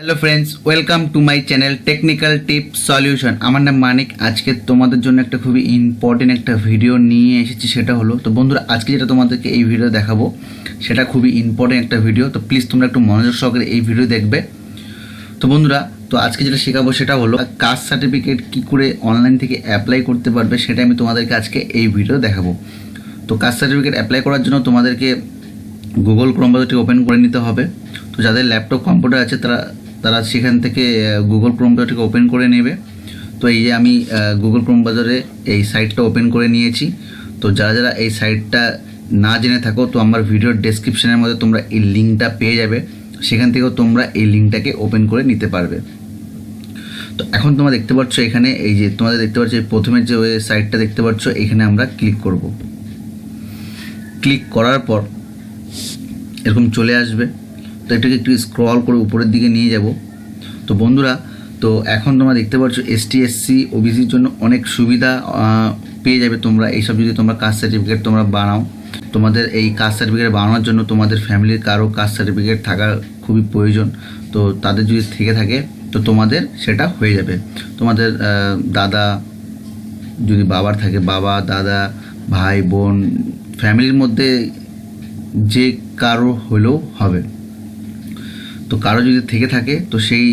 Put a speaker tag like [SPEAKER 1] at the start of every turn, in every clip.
[SPEAKER 1] Hello friends, welcome to my channel technical tip solution. আমার নাম মানিক। আজকে তোমাদের জন্য একটা খুবই ইম্পর্টেন্ট একটা ভিডিও নিয়ে এসেছি। সেটা হলো, তো বন্ধুরা, আজকে যেটা তোমাদেরকে এই ভিডিও দেখাবো সেটা খুবই ইম্পর্টেন্ট একটা ভিডিও। তো প্লিজ তোমরা একটু মনোযোগ সহকারে এই ভিডিও দেখবে। তো বন্ধুরা, তো আজকে যেটা শেখাবো সেটা হলো কাস্ট সার্টিফিকেট কী করে অনলাইন থেকে অ্যাপ্লাই করতে পারবে, সেটা আমি তোমাদেরকে আজকে এই ভিডিও দেখাবো। তো কাস্ট সার্টিফিকেট অ্যাপ্লাই করার জন্য তোমাদেরকে গুগল ক্রোম ব্রাউজারটি ওপেন করে নিতে হবে। তো যাদের ল্যাপটপ কম্পিউটার আছে তারা সেখান থেকে গুগল ক্রোম ব্রাউজারটিকে ওপেন করে নেবে। তো এই যে আমি গুগল ক্রোম ব্রাউজারে এই সাইটটা ওপেন করে নিয়েছি। তো যারা এই সাইটটা না জেনে থাকো, তো আমার ভিডিওর ডেসক্রিপশনের মধ্যে তোমরা এই লিঙ্কটা পেয়ে যাবে, সেখান থেকেও তোমরা এই লিঙ্কটাকে ওপেন করে নিতে পারবে। তো এখন তোমরা দেখতে পাচ্ছ এখানে, এই যে তোমাদের দেখতে পাচ্ছ প্রথমে যে ওই সাইটটা দেখতে পাচ্ছ, এখানে আমরা ক্লিক করব। ক্লিক করার পর এরকম চলে আসবে। তো এটাকে একটু স্ক্রল করে উপরের দিকে নিয়ে যাব। তো বন্ধুরা, তো এখন তোমরা দেখতে পাচ্ছ এসটি, এসসি, ওবিসির জন্য অনেক সুবিধা পেয়ে যাবে তোমরা এইসব যদি তোমরা কাস্ট সার্টিফিকেট তোমরা বানাও। তোমাদের এই কাস্ট সার্টিফিকেট বানানোর জন্য তোমাদের ফ্যামিলির কারো কাস্ট সার্টিফিকেট থাকা খুবই প্রয়োজন। তো তাদের যদি থেকে থাকে তো তোমাদের সেটা হয়ে যাবে। তোমাদের দাদা যদি বাবার থাকে, বাবা, দাদা, ভাই, বোন, ফ্যামিলির মধ্যে যে কারো হলেও হবে। তো কারো যদি থেকে থাকে তো সেই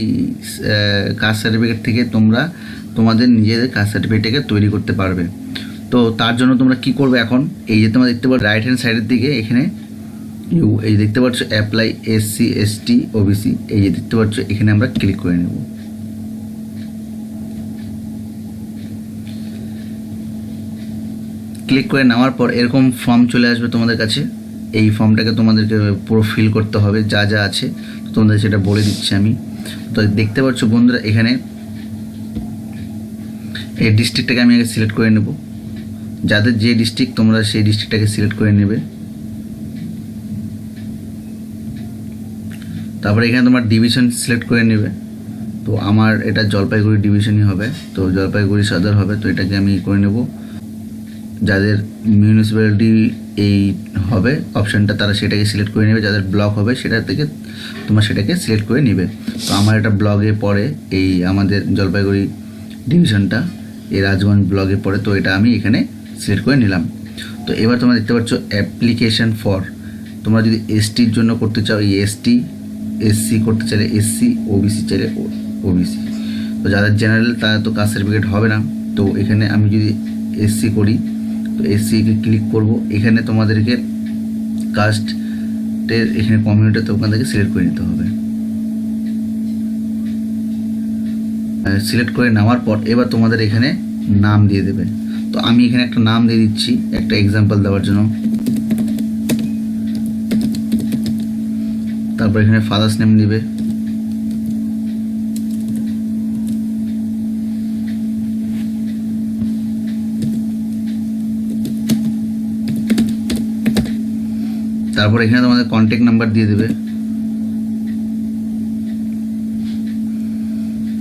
[SPEAKER 1] কাস্ট সার্টিফিকেট থেকে তোমরা তোমাদের নিজেদের কাস্ট সার্টিফিকেটটাকে তৈরি করতে পারবে। তো তার জন্য তোমরা কি করবে, এখন এই যে তোমরা দেখতে পাচ্ছ রাইট হ্যান্ড সাইডের দিকে এখানে এই দেখতে পাচ্ছ অ্যাপ্লাই এসসি, এসটি, ওবিসি, এই যে দেখতে পাচ্ছ এখানে আমরা ক্লিক করে নেব। ক্লিক করে নেওয়ার পর এরকম ফর্ম চলে আসবে তোমাদের কাছে। এই ফর্মটাকে তোমাদেরকে পুরো ফিল করতে হবে, যা যা আছে তোমাদের সেটা বলে দিচ্ছি আমি। তো দেখতে পাচ্ছ বন্ধুরা, এখানে এই ডিস্ট্রিক্টটাকে আমি আগে সিলেক্ট করে নেব। যাদের যে ডিস্ট্রিক্ট তোমরা সেই ডিস্ট্রিক্টটাকে সিলেক্ট করে নেবে। তারপরে এখানে তোমার ডিভিশন সিলেক্ট করে নেবে। তো আমার এটা জলপাইগুড়ি ডিভিশনই হবে, তো জলপাইগুড়ি সদর হবে। তো এটাকে আমি করে নেব। যাদের মিউনিসিপ্যালিটি এই হবে অপশানটা, তারা সেটাকে সিলেক্ট করে নেবে। যাদের ব্লক হবে সেটা থেকে তোমরা সেটাকে সিলেক্ট করে নেবে। তো আমার এটা ব্লগে পড়ে, এই আমাদের জলপাইগুড়ি ডিভিশনটা এই রাজগঞ্জ ব্লগে পড়ে। তো এটা আমি এখানে সিলেক্ট করে নিলাম। তো এবার তোমরা দেখতে পাচ্ছ অ্যাপ্লিকেশন ফর, তোমরা যদি এসটির জন্য করতে চাও এই এসটি, এসসি করতে চাইলে এসসি, ওবিসি চাইলে ওবিসি। তো যাদের জেনারেল তারা তো কাস্ট সার্টিফিকেট হবে না। তো এখানে আমি যদি এসসি করি, তো এসসিকে ক্লিক করব। এখানে তোমাদেরকে কাস্টের এখানে কমিউনিটি তোমাদেরকে সিলেক্ট করে নিতে হবে। সিলেক্ট করে নেওয়ার পর এবার তোমাদের এখানে নাম দিয়ে দেবে। তো আমি এখানে একটা নাম দিয়ে দিচ্ছি একটা এক্সাম্পল দেওয়ার জন্য। তারপর এখানে ফাদার্স নেম দিবে। তারপর এখানে তোমাদের কন্ট্যাক্ট নাম্বার দিয়ে দেবে।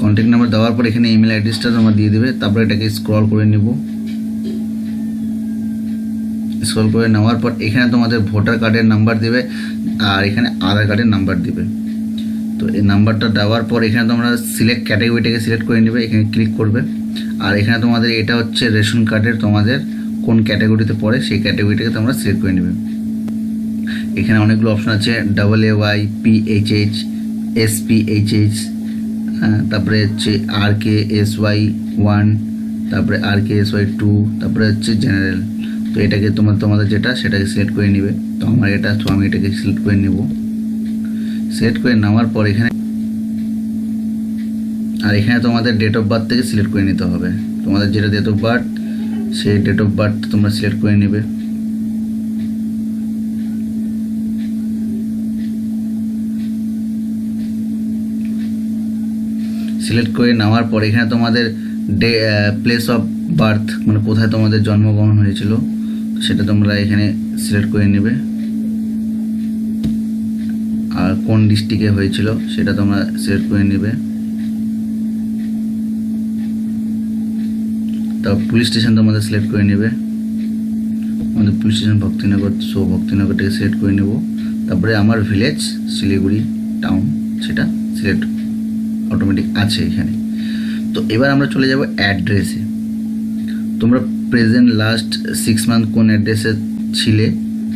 [SPEAKER 1] কন্ট্যাক্ট নাম্বার দেওয়ার পর এখানে ইমেল অ্যাড্রেসটা তোমরা দিয়ে দেবে। তারপর এটাকে স্ক্রল করে নেব। স্ক্রল করে নেওয়ার পর এখানে তোমাদের ভোটার কার্ডের নাম্বার দেবে আর এখানে আধার কার্ডের নাম্বার দেবে। তো এই নাম্বারটা দেওয়ার পর এখানে তোমরা সিলেক্ট ক্যাটাগরিটাকে সিলেক্ট করে নেবে, এখানে ক্লিক করবে। আর এখানে তোমাদের এটা হচ্ছে রেশন কার্ডের তোমাদের কোন ক্যাটাগরিতে পড়ে সেই ক্যাটাগরিটাকে তোমরা সিলেক্ট করে নেবে। এখানে অনেকগুলো অপশন আছে, AAY, PHH, SPHH, তারপরে হচ্ছে RKSY 1, তারপরে RKSY 2, তারপরে হচ্ছে জেনারেল। তো এটাকে তোমাদের যেটা সেটাকে সিলেক্ট করে নেবে। তো আমার এটা, তো আমি এটাকে সিলেক্ট করে নেব। সিলেক্ট করে নেওয়ার পর এখানে তোমাদের ডেট অফ বার্থ থেকে সিলেক্ট করে নিতে হবে। তোমাদের যেটা ডেট অফ বার্থ সেই ডেট অফ বার্থ তোমরা সিলেক্ট করে নেবে। সিলেক্ট করে নেওয়ার পর এখানে তোমাদের প্লেস অফ বার্থ মানে কোথায় তোমাদের জন্মগ্রহণ হয়েছিল সেটা তোমরা এখানে সিলেক্ট করে নেবে। আর কোন ডিস্ট্রিক্টে হয়েছিল সেটা তোমরা সিলেক্ট করে নেবে। তারপর পুলিশ স্টেশন তোমাদের সিলেক্ট করে নেবে। আমাদের পুলিশ স্টেশন ভক্তিনগর, সো ভক্তিনগরটাকে সিলেক্ট করে নেব। তারপরে আমার ভিলেজ শিলিগুড়ি টাউন সেটা সিলেক্ট অটোমেটিক আছে এখানে। তো এবার আমরা চলে যাব অ্যাড্রেসে। তোমরা প্রেজেন্ট লাস্ট 6 মান্থ কোন অ্যাড্রেসে ছিলে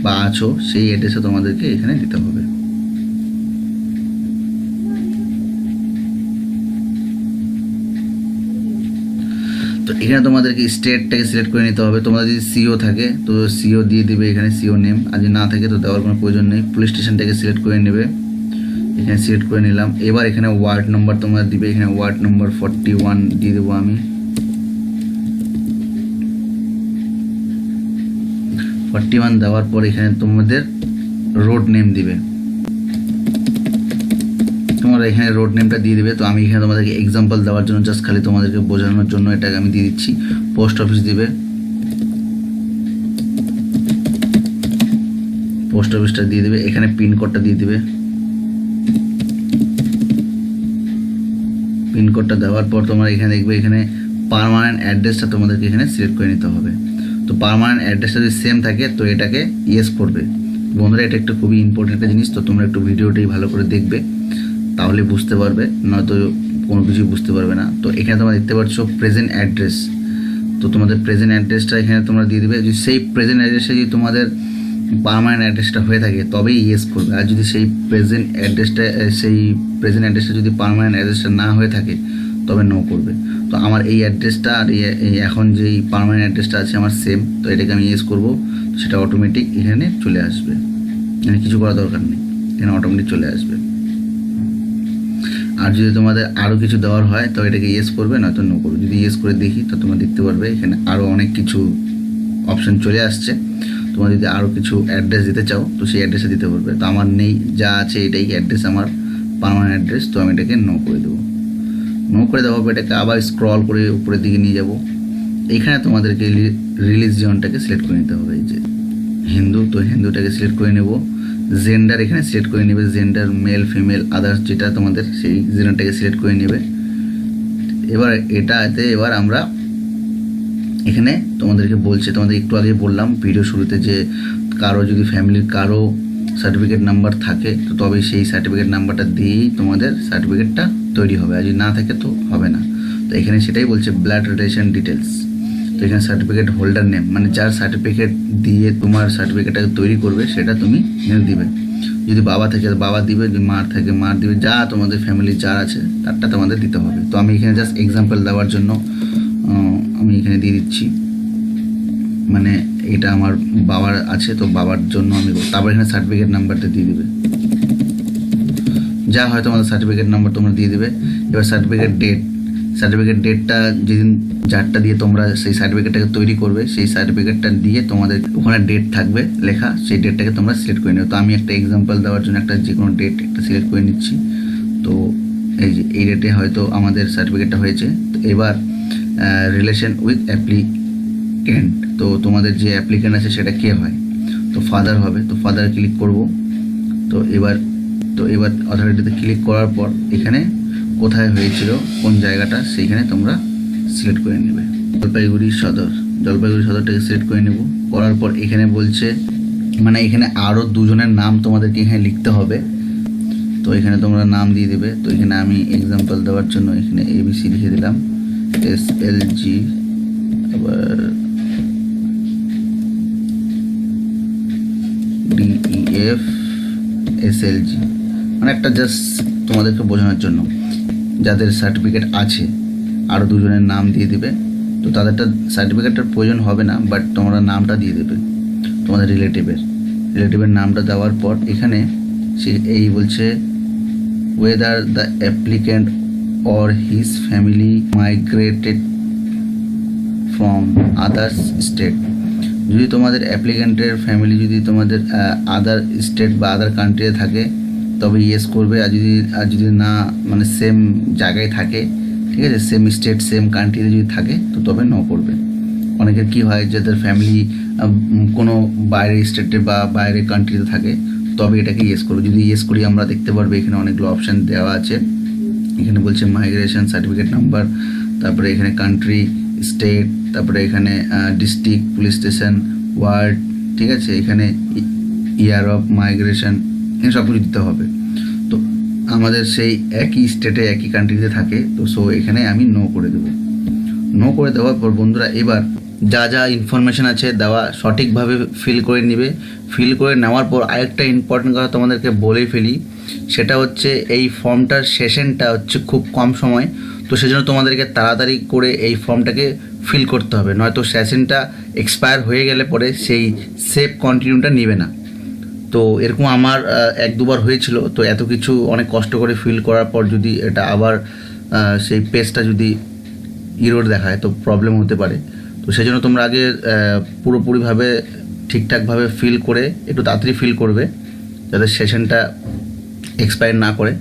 [SPEAKER 1] বা আছো সেই অ্যাড্রেসে তোমাদেরকে এখানে দিতে হবে। তো এখানে তোমাদেরকে স্টেটটাকে সিলেক্ট করে নিতে হবে। তোমাদের যদি সিও থাকে তো সিও দিয়ে দিবে এখানে, সিও নেম। আর যদি না থাকে তো দেওয়ার কোনো প্রয়োজন নেই। পুলিশ স্টেশনটাকে সিলেক্ট করে নেবে, এখানে সিলেক্ট করে নিলাম। এবার এখানে ওয়ার্ড নম্বর তোমরা দিবে, এখানে ওয়ার্ড নম্বর 41 দিয়ে দেবো আমি। 41 দেওয়ার পর এখানে তোমাদের রোড নেম দিবে, তোমরা এখানে রোড নেমটা দিয়ে দিবে। তো আমি এখানে তোমাদেরকে এক্সাম্পল দেওয়ার জন্য জাস্ট খালি তোমাদেরকে বোঝানোর জন্য এটাকে আমি দিয়ে দিচ্ছি। পোস্ট অফিস দিবে, পোস্ট অফিসটা দিয়ে দিবে। এখানে পিনকোডটা দিয়ে দিবে, পিনকোডটা দেওয়ার পর তোমরা এখানে দেখবে এখানে পার্মানেন্ট অ্যাড্রেসটা তোমাদেরকে এখানে সিলেক্ট করে নিতে হবে। তো পার্মানেন্ট অ্যাড্রেসটা যদি সেম থাকে তো এটাকে ইয়েস করবে। বন্ধুরা এটা একটা খুবই ইম্পর্টেন্ট একটা জিনিস, তো তোমরা একটু ভিডিওটাই ভালো করে দেখবে, তাহলে বুঝতে পারবে, নয়তো কোনো কিছুই বুঝতে পারবে না। তো এখানে তোমরা দেখতে পাচ্ছ প্রেজেন্ট অ্যাড্রেস। তো তোমাদের প্রেজেন্ট অ্যাড্রেসটা এখানে তোমরা দিয়ে দিবে। যদি সেই প্রেজেন্ট অ্যাড্রেসে যদি তোমাদের পার্মানেন্ট অ্যাড্রেসটা হয়ে থাকে তবেই ইয়েস করবে। আর যদি সেই প্রেজেন্ট অ্যাড্রেসটা যদি পার্মানেন্ট অ্যাড্রেসটা না হয়ে থাকে তবে নো করবে। তো আমার এই অ্যাড্রেসটা আর এই এখন যেই পার্মানেন্ট অ্যাড্রেসটা আছে আমার সেম, তো এটাকে আমি ইয়েস করবো। সেটা অটোমেটিক এখানে চলে আসবে, এখানে কিছু করা দরকার নেই, এখানে অটোমেটিক চলে আসবে। আর যদি তোমাদের আরও কিছু দেওয়ার হয় তো এটাকে ইয়েস করবে, নয়তো নো করবে। যদি ইয়েস করে দেখি তো তোমরা দেখতে পারবে এখানে আরও অনেক কিছু অপশন চলে আসছে। তোমরা যদি আরও কিছু অ্যাড্রেস দিতে চাও তো সেই অ্যাড্রেসে দিতে পারবে। তো আমার নেই, যা আছে এটাই অ্যাড্রেস, আমার পার্মানেন্ট অ্যাড্রেস। তো আমি এটাকে নো করে দেবো। নো করে দেওয়ার পর এটাকে আবার স্ক্রল করে উপরের দিকে নিয়ে যাব। এখানে তোমাদেরকে রিলিজিয়নটাকে সিলেক্ট করে নিতে হবে। এই যে হিন্দু, তো হিন্দুটাকে সিলেক্ট করে নেব। জেন্ডার এখানে সিলেক্ট করে নেবে, জেন্ডার মেল ফিমেল আদার্স যেটা তোমাদের সেই জেন্ডারটাকে সিলেক্ট করে নেবে। এবার আমরা এখানে তোমাদেরকে বলছে, তোমাদের একটু আগে বললাম ভিডিও শুরুতে, যে কারো যদি ফ্যামিলির কারো সার্টিফিকেট নাম্বার থাকে তো তবে সেই সার্টিফিকেট নাম্বারটা দিয়েই তোমাদের সার্টিফিকেটটা তৈরি হবে, আর যদি না থাকে তো হবে না। তো এখানে সেটাই বলছে ব্লাড রিলেশন ডিটেলস। তো এখানে সার্টিফিকেট হোল্ডার নেম, মানে যার সার্টিফিকেট দিয়ে তোমার সার্টিফিকেটটাকে তৈরি করবে সেটা তুমি এখানে দিবে। যদি বাবা থাকে বাবা দিবে, যদি মার থাকে মার দিবে, যা তোমাদের ফ্যামিলি যার আছে তারটা তোমাদের দিতে হবে। তো আমি এখানে জাস্ট এক্সাম্পল দেওয়ার জন্য আমি এখানে দিয়ে দিচ্ছি, মানে এটা আমার বাবার আছে তো বাবার জন্য আমি। তারপর এখানে সার্টিফিকেট নাম্বারটা দিয়ে দিবে, যা হয় তোমাদের সার্টিফিকেট নাম্বার তোমরা দিয়ে দিবে। এবার সার্টিফিকেট ডেটটা যেদিন যারটা দিয়ে তোমরা সেই সার্টিফিকেটটাকে তৈরি করবে সেই সার্টিফিকেটটা দিয়ে তোমাদের ওখানে ডেট থাকবে লেখা, সেই ডেটটাকে তোমরা সিলেক্ট করে নেবে। তো আমি একটা এক্সাম্পল দেওয়ার জন্য একটা যে কোনো ডেট একটা সিলেক্ট করে নিচ্ছি। তো এই যে এই ডেটে হয়তো আমাদের সার্টিফিকেটটা হয়েছে। তো এবার রিলেশন উইথ অ্যাপ্লিকেন্ট, তো তোমাদের যে অ্যাপ্লিকেন্ট আছে সেটা কে হয়, তো ফাদার হবে। তো ফাদার ক্লিক করব। তো এবার অথরিটিতে ক্লিক করার পর এখানে কোথায় হয়েছিল কোন জায়গাটা সেইখানে তোমরা সিলেক্ট করে নেবে। জলপাইগুড়ি সদরটাকে সিলেক্ট করে নেব। করার পর এখানে বলছে, মানে এখানে আরও দুজনের নাম তোমাদেরকে এখানে লিখতে হবে। তো এখানে তোমরা নাম দিয়ে দেবে। তো এখানে আমি এক্সাম্পল দেওয়ার জন্য এখানে ABC লিখে দিলাম, SLG, আবার DEF SLG, মানে একটা জাস্ট তোমাদেরকে বোঝানোর জন্য। যাদের সার্টিফিকেট আছে আরও দুজনের নাম দিয়ে দেবে। তো তাদেরটা সার্টিফিকেটটার প্রয়োজন হবে না, বাট তোমরা নামটা দিয়ে দেবে তোমাদের রিলেটিভের নামটা দেওয়ার পর এখানে সে এই বলছে whether the applicant or his family migrated from other state। যদি তোমাদের অ্যাপ্লিক্যান্টের ফ্যামিলি যদি তোমাদের আদার স্টেট বা আদার কান্ট্রিতে থাকে তবে ইয়েস করবে। আর যদি না, মানে সেম জায়গায় থাকে, ঠিক আছে, সেম স্টেট সেম কান্ট্রিতে যদি থাকে তো তবে নো করবে। অনেকের কী হয় যাদের ফ্যামিলি কোনো বাইরের স্টেটে বা বাইরের কান্ট্রিতে থাকে তবে এটাকে ইয়েস করবে। যদি ইয়েস করি আমরা দেখতে পারবে এখানে অনেকগুলো অপশান দেওয়া আছে। এখানে বলছে মাইগ্রেশন সার্টিফিকেট নাম্বার, তারপরে এখানে কান্ট্রি, স্টেট, তারপরে এখানে ডিস্ট্রিক্ট, পুলিশ স্টেশন, ওয়ার্ড, ঠিক আছে, এখানে ইয়ার অফ মাইগ্রেশন, এখানে সব কিছু দিতে হবে। তো আমাদের সেই একই স্টেটে একই কান্ট্রিতে থাকে, তো সো এখানে আমি নো করে দেবো। নো করে দেওয়ার পর বন্ধুরা এবার যা যা ইনফরমেশান আছে দেওয়া সঠিকভাবে ফিল করে নেবে। ফিল করে নেওয়ার পর আরেকটা ইম্পর্টেন্ট কথা তোমাদেরকে বলেই ফেলি, সেটা হচ্ছে এই ফর্মটার সেশনটা হচ্ছে খুব কম সময়, তো সেজন্য তোমাদেরকে তাড়াতাড়ি করে এই ফর্মটাকে ফিল করতে হবে, নয়তো সেশনটা এক্সপায়ার হয়ে গেলে পরে সেই সেভ কন্টিনিউটা নেবে না। তো এরকম আমার এক দুবার হয়েছিল, তো এত কিছু অনেক কষ্ট করে ফিল করার পর যদি এটা আবার সেই পেজটা যদি ইরোর দেখায় তো প্রবলেম হতে পারে। তো সেই জন্য তোমরা আগে পুরোপুরিভাবে ঠিকঠাকভাবে ফিল করে একটু তাড়াতাড়ি ফিল করবে যাতে সেশনটা এক্সপায়ার না করে।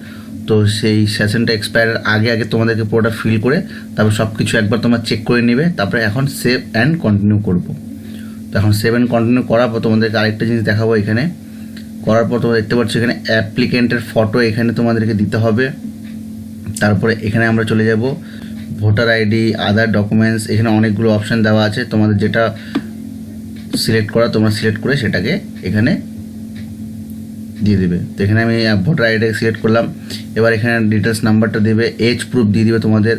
[SPEAKER 1] তো সেই সেশনটা এক্সপায়ারের আগে আগে তোমাদেরকে পুরোটা ফিল করে তারপর সব কিছু একবার তোমরা চেক করে নেবে, তারপরে এখন সেভ অ্যান্ড কন্টিনিউ করবো। তো এখন সেভ অ্যান্ড কন্টিনিউ করার পর তোমাদেরকে আরেকটা জিনিস দেখাবো। এখানে করার পর তোমরা দেখতে পাচ্ছ এখানে অ্যাপ্লিকেন্টের ফটো এখানে তোমাদেরকে দিতে হবে। তারপরে এখানে আমরা চলে যাব ভোটার আইডি, আদার ডকুমেন্টস, এখানে অনেকগুলো অপশান দেওয়া আছে, তোমাদের যেটা সিলেক্ট করা তোমরা সিলেক্ট করে সেটাকে এখানে দিয়ে দেবে। তো এখানে আমি ভোটার আইডিটাকে সিলেক্ট করলাম। এবার এখানে ডিটেলস নাম্বারটা দেবে, এজ প্রুফ দিয়ে দিবে তোমাদের।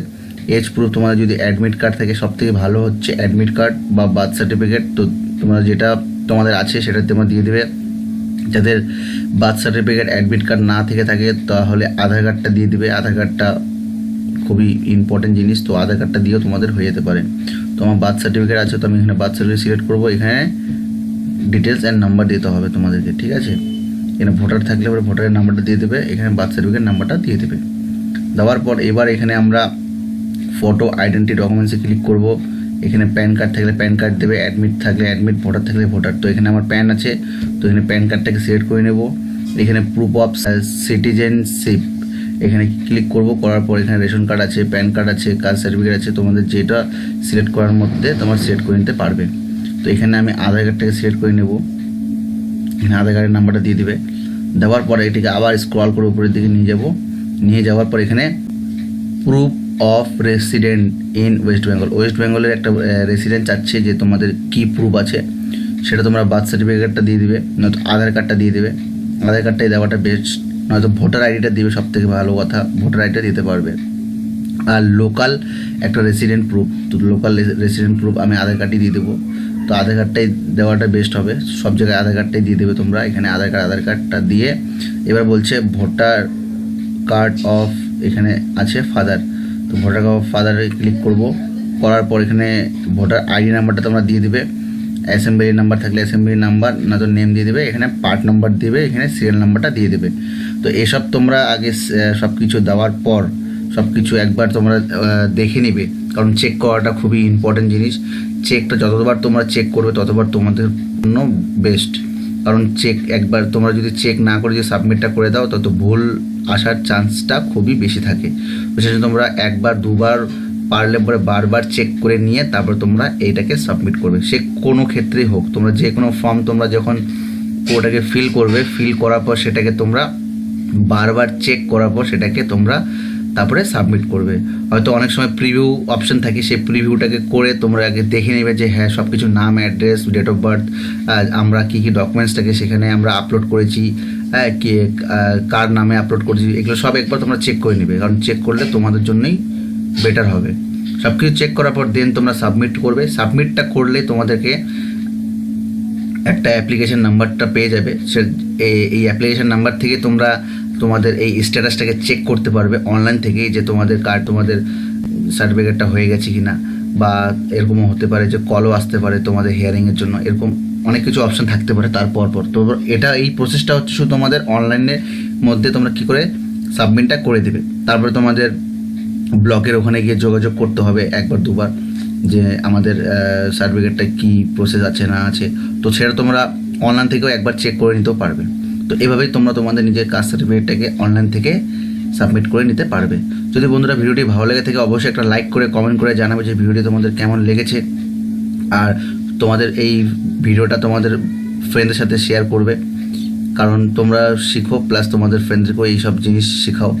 [SPEAKER 1] এজ প্রুফ তোমাদের যদি অ্যাডমিট কার্ড থাকে সবথেকে ভালো হচ্ছে অ্যাডমিট কার্ড বা বার্থ সার্টিফিকেট, তো তোমরা যেটা তোমাদের আছে সেটা তোমরা দিয়ে দেবে। যাদের বার্থ সার্টিফিকেট অ্যাডমিট কার্ড না থেকে থাকে তাহলে আধার কার্ডটা দিয়ে দিবে। আধার কার্ডটা খুবই ইম্পর্টেন্ট জিনিস, তো আধার কার্ডটা দিয়েও তোমাদের হয়ে যেতে পারে। তো আমার বার্থ সার্টিফিকেট আছে, তো আমি এখানে বার্থ সার্টিফিকেট সিলেক্ট করবো। এখানে ডিটেলস অ্যান্ড নাম্বার দিতে হবে তোমাদেরকে, ঠিক আছে। এখানে ভোটার থাকলে পরে ভোটারের নাম্বারটা দিয়ে দেবে, এখানে বার্থ সার্টিফিকেট নাম্বারটা দিয়ে দেবে। দেওয়ার পর এবার এখানে আমরা ফটো আইডেন্টি ডকুমেন্টসে ক্লিক করব। এখানে প্যান কার্ড থাকলে প্যান কার্ড দেবে, অ্যাডমিট থাকলে অ্যাডমিট, ভোটার থাকলে ভোটার। তো এখানে আমার প্যান আছে, তো এখানে প্যান কার্ডটাকে সিলেক্ট করে নেব। এখানে প্রুফ অফ সিটিজেনশিপ এখানে ক্লিক করব। করার পর এখানে রেশন কার্ড আছে, প্যান কার্ড আছে, কাস্ট সার্টিফিকেট আছে, তোমাদের যেটা সিলেক্ট করার মধ্যে তোমরা সিলেক্ট করে নিতে পারবে। তো এখানে আমি আধার কার্ডটাকে সিলেক্ট করে নেব, এখানে আধার কার্ডের নাম্বারটা দিয়ে দিবে। দেওয়ার পরে এটিকে আবার স্ক্রল করে উপরের দিকে নিয়ে যাব। নিয়ে যাওয়ার পর এখানে proof of resident in West Bengal, West বেঙ্গলের একটা রেসিডেন্ট চাচ্ছে যে তোমাদের কী প্রুফ আছে সেটা তোমরা বার্থ সার্টিফিকেটটা দিয়ে দিবে, নয়তো আধার কার্ডটা দিয়ে দেবে। আধার কার্ডটাই দেওয়াটা বেস্ট, নয়তো ভোটার আইডিটা দিবে, সবথেকে ভালো কথা ভোটার আইডিটা দিতে পারবে। আর লোকাল একটা রেসিডেন্ট প্রুফ, তো লোকাল রেসিডেন্ট প্রুফ আমি আধার কার্ডই দিয়ে দেবো। তো আধার কার্ডটাই দেওয়াটা বেস্ট হবে, সব জায়গায় আধার কার্ডটাই দিয়ে দেবে তোমরা। এখানে আধার কার্ডটা দিয়ে এবার বলছে ভোটার কার্ড অফ, এখানে আছে ফাদার, তো ভোটার কার্ড অফ ফাদারে ক্লিক করব। করার পর এখানে ভোটার আইডি নাম্বারটা তোমরা দিয়ে দিবে, অ্যাসেম্বলি নাম্বার থাকলে অ্যাসেম্বলি নাম্বার, না তো নেম দিয়ে দেবে, এখানে পার্ট নাম্বার দিবে, এখানে সিরিয়াল নাম্বারটা দিয়ে দেবে। তো এসব তোমরা আগে সব কিছু দেওয়ার পর সব কিছু একবার তোমরা দেখে নেবে, কারণ চেক করাটা খুবই ইম্পর্টেন্ট জিনিস। চেকটা যতবার তোমরা চেক করবে ততবার তোমাদের জন্য বেস্ট, কারণ চেক একবার তোমরা যদি চেক না করে যদি সাবমিটটা করে দাও তত ভুল আসার চান্সটা খুবই বেশি থাকে। বিশেষ করে তোমরা একবার দুবার পারলে পরে বারবার চেক করে নিয়ে তারপর তোমরা এইটাকে সাবমিট করবে, সে কোনো ক্ষেত্রেই হোক। তোমরা যে কোনো ফর্ম তোমরা যখন ওটাকে ফিল করবে, ফিল করার পর সেটাকে তোমরা বারবার চেক করার পর সেটাকে তোমরা তারপরে সাবমিট করবে। হয়তো অনেক সময় প্রিভিউ অপশান থাকে, সেই প্রিভিউটাকে করে তোমরা আগে দেখে নেবে যে হ্যাঁ সব কিছু নাম, অ্যাড্রেস, ডেট অফ বার্থ, আমরা কী কী ডকুমেন্টসটাকে সেখানে আমরা আপলোড করেছি, কে কার নামে আপলোড করেছি, এগুলো সব একবার তোমরা চেক করে নেবে, কারণ চেক করলে তোমাদের জন্যই বেটার হবে। সব কিছু চেক করার পর দেন তোমরা সাবমিট করবে। সাবমিটটা করলে তোমাদেরকে একটা অ্যাপ্লিকেশন নাম্বারটা পেয়ে যাবে, সে এই অ্যাপ্লিকেশন নাম্বার থেকে তোমরা তোমাদের এই স্ট্যাটাসটাকে চেক করতে পারবে অনলাইন থেকেই, যে তোমাদের তোমাদের সার্টিফিকেটটা হয়ে গেছে কি না, বা এরকমও হতে পারে যে কলও আসতে পারে তোমাদের হিয়ারিংয়ের জন্য, এরকম অনেক কিছু অপশান থাকতে পারে তারপর। তো এটা এই প্রসেসটা হচ্ছে শুধু তোমাদের অনলাইনের মধ্যে তোমরা কী করে সাবমিটটা করে দেবে। তারপরে তোমাদের ব্লকের ওখানে গিয়ে যোগাযোগ করতে হবে একবার দুবার যে আমাদের সার্টিফিকেটটা কী প্রসেস আছে না আছে, তো সেটা তোমরা অনলাইন থেকেও একবার চেক করে নিতেও পারবে। তো এভাবেই তোমরা তোমাদের নিজের কাস্ট সার্টিফিকেটটাকে অনলাইন থেকে সাবমিট করে নিতে পারবে। যদি বন্ধুরা ভিডিওটি ভালো লেগে থাকে অবশ্যই একটা লাইক করে কমেন্ট করে জানাবে যে ভিডিওটি তোমাদের কেমন লেগেছে, আর তোমাদের এই ভিডিওটা তোমাদের ফ্রেন্ডদের সাথে শেয়ার করবে, কারণ তোমরা শিখো প্লাস তোমাদের ফ্রেন্ডদেরকেও এইসব জিনিস শেখাও।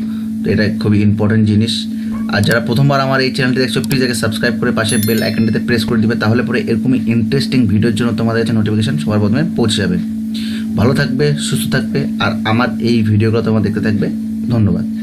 [SPEAKER 1] তো এটা খুবই ইম্পর্টেন্ট জিনিস। আর যারা প্রথমবার আমার এই চ্যানেলটি দেখছো প্লিজ একে সাবস্ক্রাইব করে পাশে বেল আইকনটিতে প্রেস করে দিবে, তাহলে পরে এরকমই ইন্টারেস্টিং ভিডিওর জন্য তোমাদের কাছে নোটিফিকেশন সবার প্রথমে পৌঁছে যাবে। ভালো থাকবে, সুস্থ থাকবে, আর আমার এই ভিডিওগুলো তোমরা দেখতে থাকবে। ধন্যবাদ।